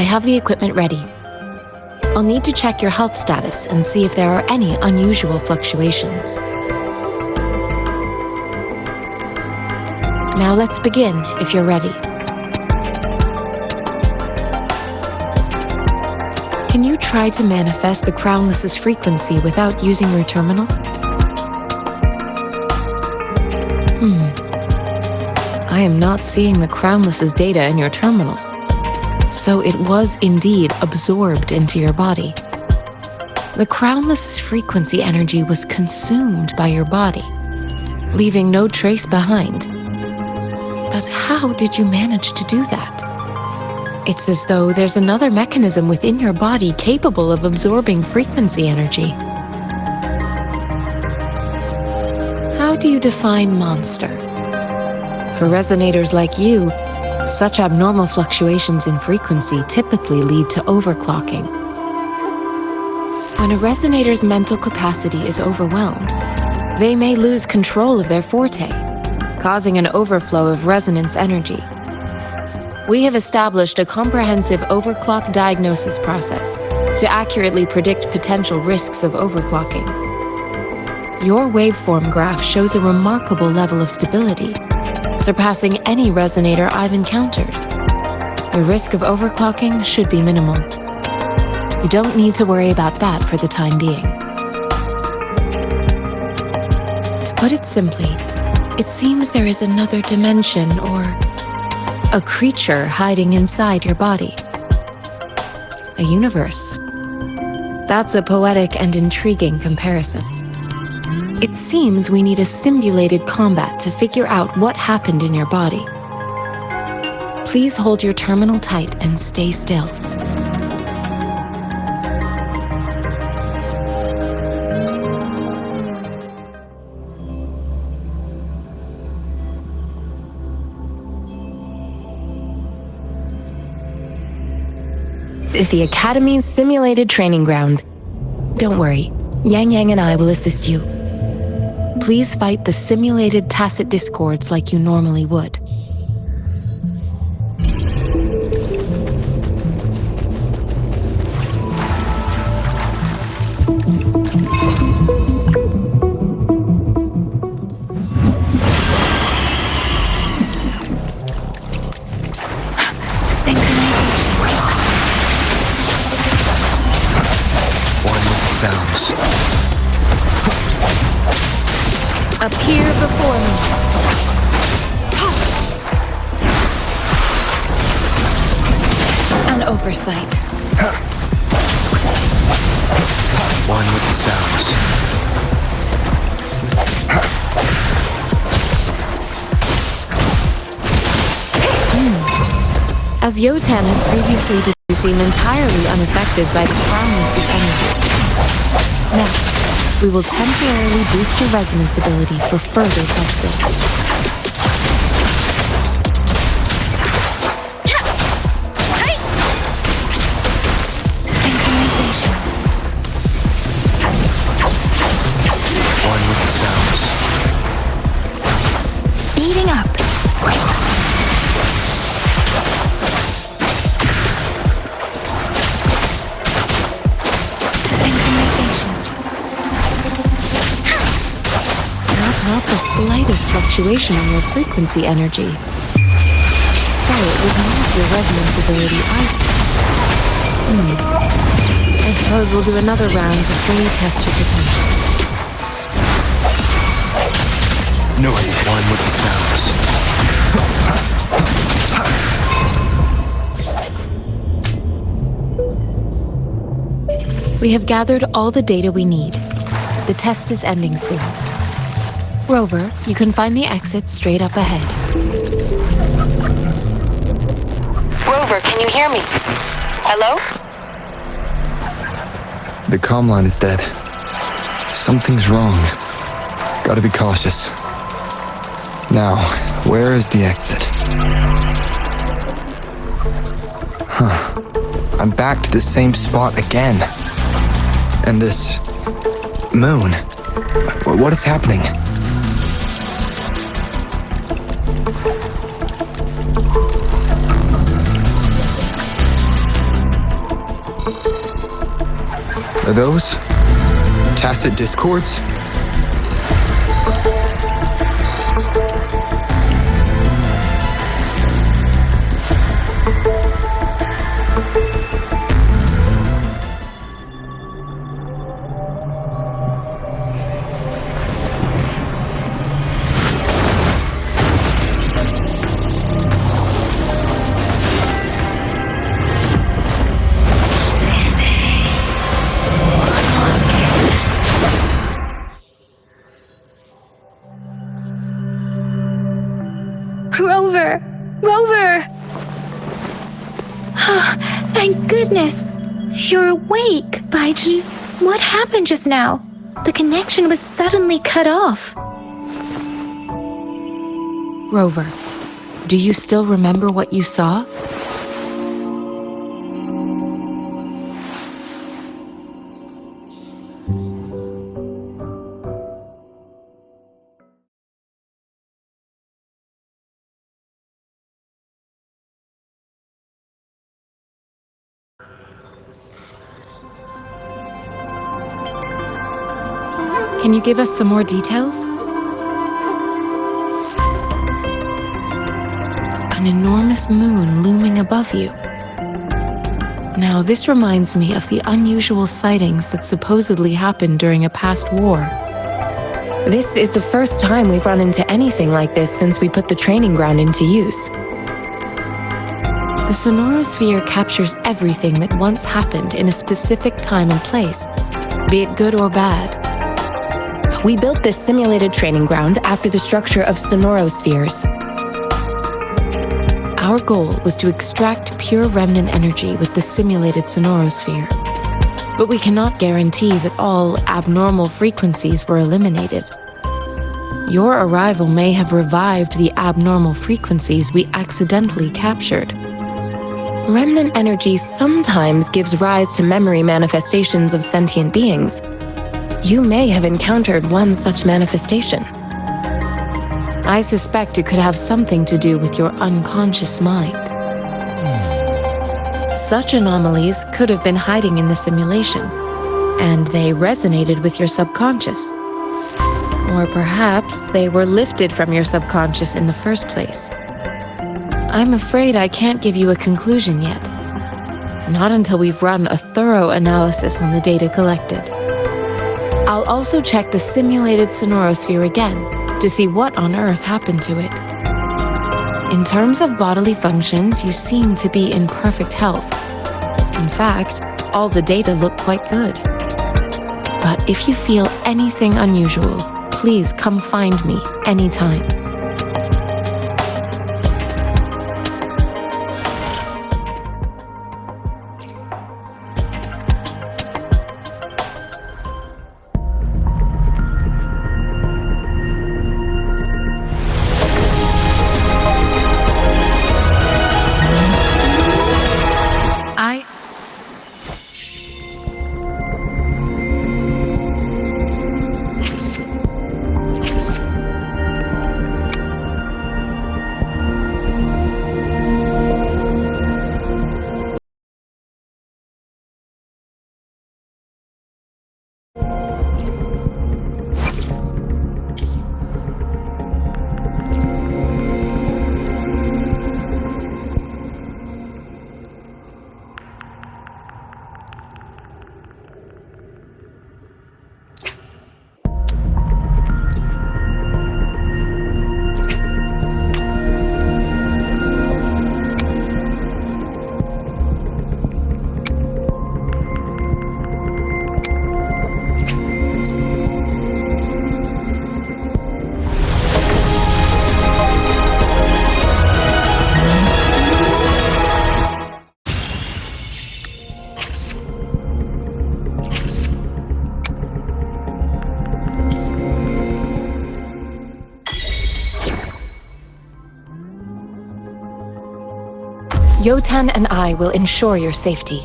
have the equipment ready. I'll need to check your health status and see if there are any unusual fluctuations. Now let's begin, if you're ready. Can you try to manifest the Crownless's frequency without using your terminal? I am not seeing the Crownless's data in your terminal. So it was indeed absorbed into your body. The Crownless's frequency energy was consumed by your body, leaving no trace behind. But how did you manage to do that? It's as though there's another mechanism within your body capable of absorbing frequency energy. How do you define monster? For resonators like you, such abnormal fluctuations in frequency typically lead to overclocking. When a resonator's mental capacity is overwhelmed, they may lose control of their forte, causing an overflow of resonance energy. We have established a comprehensive overclock diagnosis process to accurately predict potential risks of overclocking. Your waveform graph shows a remarkable level of stability, surpassing any resonator I've encountered. Your risk of overclocking should be minimal. You don't need to worry about that for the time being. To put it simply, it seems there is another dimension or a creature hiding inside your body. A universe. That's a poetic and intriguing comparison. It seems we need a simulated combat to figure out what happened in your body. Please hold your terminal tight and stay still. This is the Academy's simulated training ground. Don't worry, Yang Yang and I will assist you. Please fight the simulated tacit discords like you normally would. Sounds. Appear before me. An oversight. One with the sounds. As Yotan had previously deduced, you seem entirely unaffected by the Crownless's energy. Now, we will temporarily boost your resonance ability for further testing. Synchronization. One with the sounds. Speeding up. Not the slightest fluctuation in your frequency energy. So it was not your resonance ability either. I suppose we'll do another round to fully test your potential. Noise. One with the sounds. We have gathered all the data we need. The test is ending soon. Rover, you can find the exit straight up ahead. Rover, can you hear me? Hello? The comm line is dead. Something's wrong. Gotta be cautious. Now, where is the exit? I'm back to the same spot again. And this moon. What is happening? Are those tacit discords? Rover! Rover! Thank goodness! You're awake, Baiji. What happened just now? The connection was suddenly cut off. Rover, do you still remember what you saw? Can you give us some more details? An enormous moon looming above you. Now, this reminds me of the unusual sightings that supposedly happened during a past war. This is the first time we've run into anything like this since we put the training ground into use. The sonorosphere captures everything that once happened in a specific time and place, be it good or bad. We built this simulated training ground after the structure of sonorospheres. Our goal was to extract pure remnant energy with the simulated sonorosphere. But we cannot guarantee that all abnormal frequencies were eliminated. Your arrival may have revived the abnormal frequencies we accidentally captured. Remnant energy sometimes gives rise to memory manifestations of sentient beings. You may have encountered one such manifestation. I suspect it could have something to do with your unconscious mind. Such anomalies could have been hiding in the simulation, and they resonated with your subconscious. Or perhaps they were lifted from your subconscious in the first place. I'm afraid I can't give you a conclusion yet. Not until we've run a thorough analysis on the data collected. I'll also check the simulated sonorosphere again to see what on earth happened to it. In terms of bodily functions, you seem to be in perfect health. In fact, all the data look quite good. But if you feel anything unusual, please come find me anytime. Yotan and I will ensure your safety.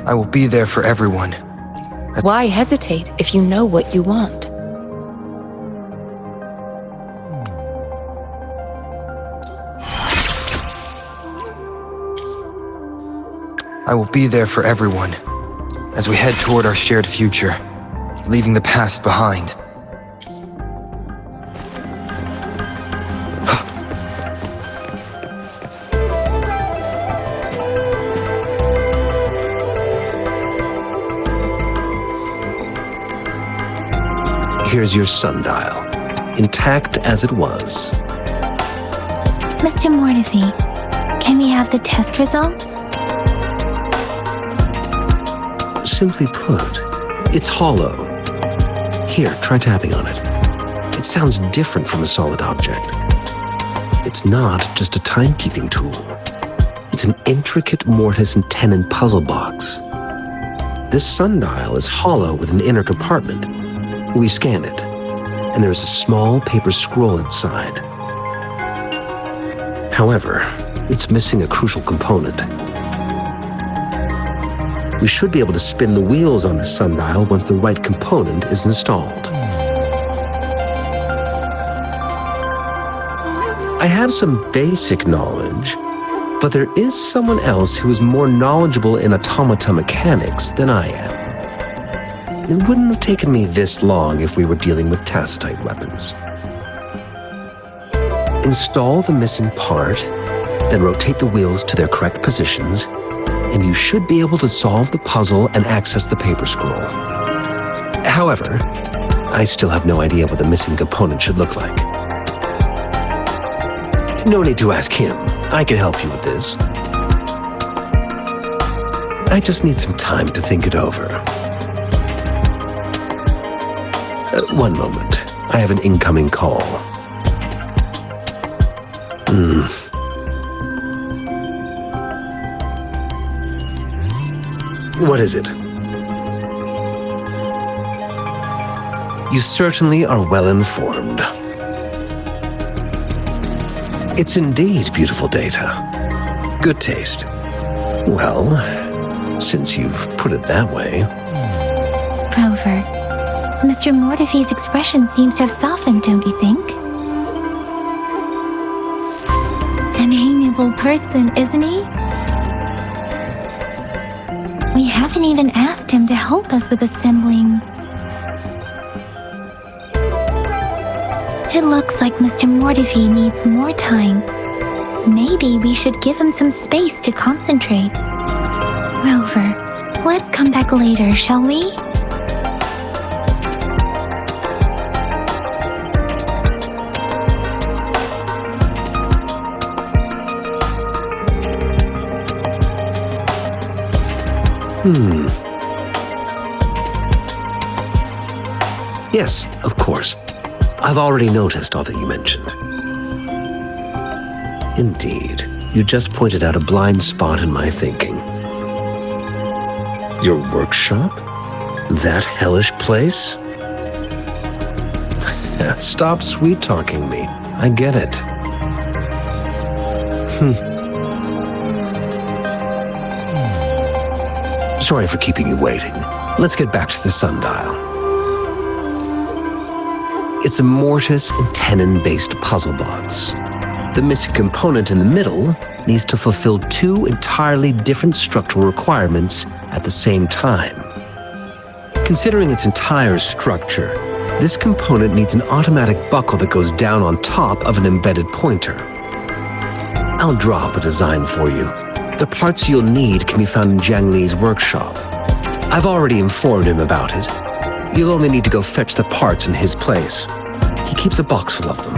I will be there for everyone. Why hesitate if you know what you want? I will be there for everyone as we head toward our shared future, leaving the past behind. Here's your sundial, intact as it was. Mr. Mortefi, can we have the test results? Simply put, it's hollow. Here, try tapping on it. It sounds different from a solid object. It's not just a timekeeping tool. It's an intricate mortise and tenon puzzle box. This sundial is hollow with an inner compartment. We scanned it, and there is a small paper scroll inside. However, it's missing a crucial component. We should be able to spin the wheels on the sundial once the right component is installed. I have some basic knowledge, but there is someone else who is more knowledgeable in automata mechanics than I am. It wouldn't have taken me this long if we were dealing with tacitite weapons. Install the missing part, then rotate the wheels to their correct positions, and you should be able to solve the puzzle and access the paper scroll. However, I still have no idea what the missing component should look like. No need to ask him. I can help you with this. I just need some time to think it over. One moment. I have an incoming call. What is it? You certainly are well informed. It's indeed beautiful data. Good taste. Well, since you've put it that way. Rover, Mr. Mortefi's expression seems to have softened, don't you think? An amiable person, isn't he? We haven't even asked him to help us with assembling. It looks like Mr. Mortefi needs more time. Maybe we should give him some space to concentrate. Rover, let's come back later, shall we? Yes, of course. I've already noticed all that you mentioned. Indeed, you just pointed out a blind spot in my thinking. Your workshop? That hellish place? Stop sweet-talking me. I get it. Sorry for keeping you waiting. Let's get back to the sundial. It's a mortise and tenon-based puzzle box. The missing component in the middle needs to fulfill two entirely different structural requirements at the same time. Considering its entire structure, this component needs an automatic buckle that goes down on top of an embedded pointer. I'll draw up a design for you. The parts you'll need can be found in Jiang Li's workshop. I've already informed him about it. You'll only need to go fetch the parts in his place. He keeps a box full of them.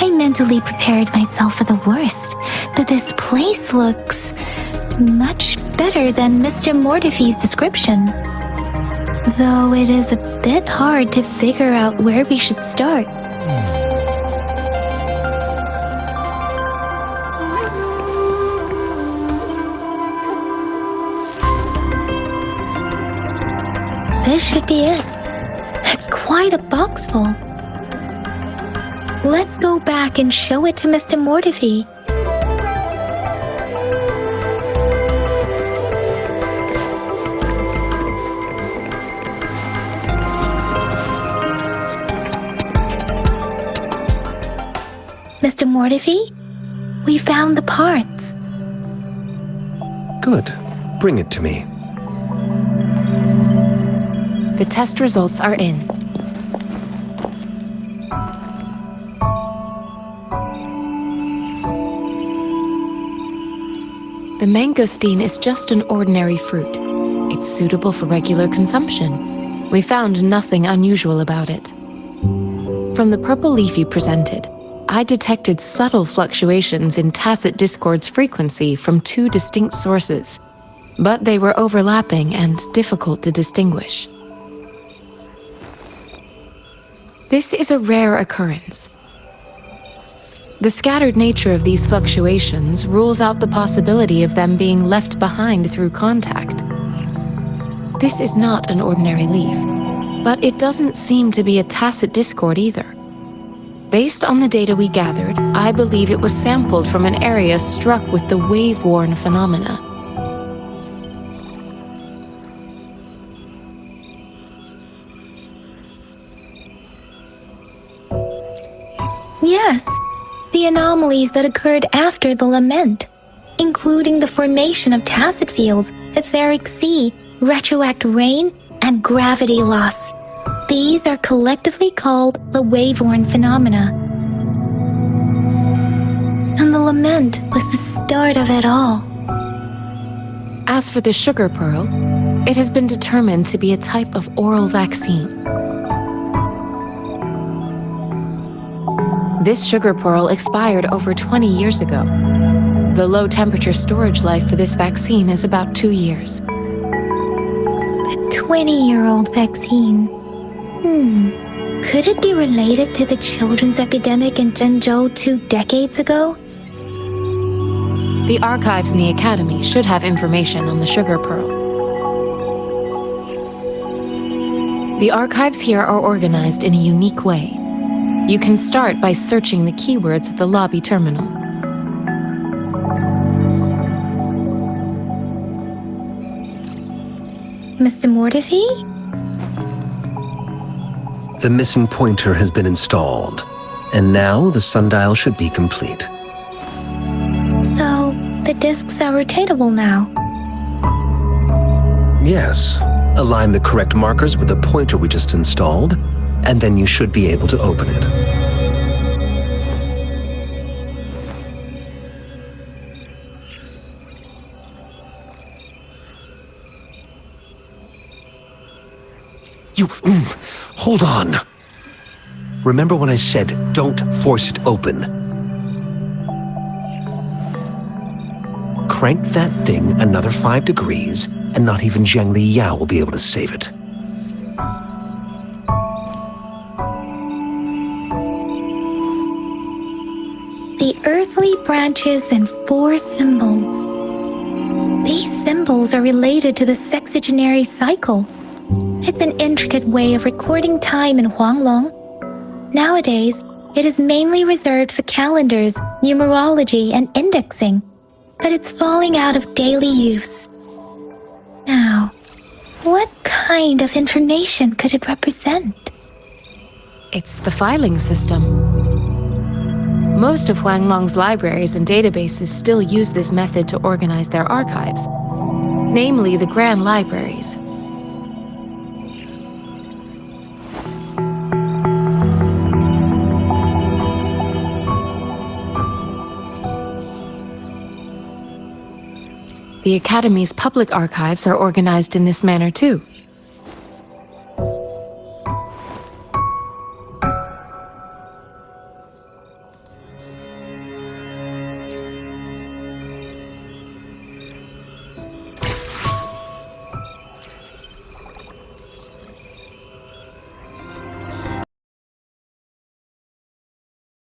I mentally prepared myself for the worst, but this place looks much better than Mr. Mortefi's description. Though it is a bit hard to figure out where we should start. This should be it. It's quite a box full. Let's go back and show it to Mr. Mortefi. Mr. Mortefi, we found the parts. Good. Bring it to me. The test results are in. The mangosteen is just an ordinary fruit. It's suitable for regular consumption. We found nothing unusual about it. From the purple leaf you presented, I detected subtle fluctuations in tacit discord's frequency from two distinct sources, but they were overlapping and difficult to distinguish. This is a rare occurrence. The scattered nature of these fluctuations rules out the possibility of them being left behind through contact. This is not an ordinary leaf, but it doesn't seem to be a tacit discord either. Based on the data we gathered, I believe it was sampled from an area struck with the wave-worn phenomena. Yes, the anomalies that occurred after the lament, including the formation of tacit fields, etheric sea, retroact rain, and gravity loss. These are collectively called the wave-worn phenomena. And the lament was the start of it all. As for the sugar pearl, it has been determined to be a type of oral vaccine. This sugar pearl expired over 20 years ago. The low-temperature storage life for this vaccine is about 2 years. A 20-year-old vaccine. Could it be related to the children's epidemic in Zhengzhou 2 decades ago? The archives in the Academy should have information on the sugar pearl. The archives here are organized in a unique way. You can start by searching the keywords at the lobby terminal. Mr. Mortefi? The missing pointer has been installed, and now the sundial should be complete. So, the discs are rotatable now. Yes. Align the correct markers with the pointer we just installed, and then you should be able to open it. Hold on. Remember when I said don't force it open? Crank that thing another 5 degrees, and not even Zhang Li Yao will be able to save it. The earthly branches and 4 symbols. These symbols are related to the sexagenary cycle. It's an intricate way of recording time in Huanglong. Nowadays, it is mainly reserved for calendars, numerology, and indexing, but it's falling out of daily use. Now, what kind of information could it represent? It's the filing system. Most of Huanglong's libraries and databases still use this method to organize their archives, namely the Grand Libraries. The Academy's public archives are organized in this manner too.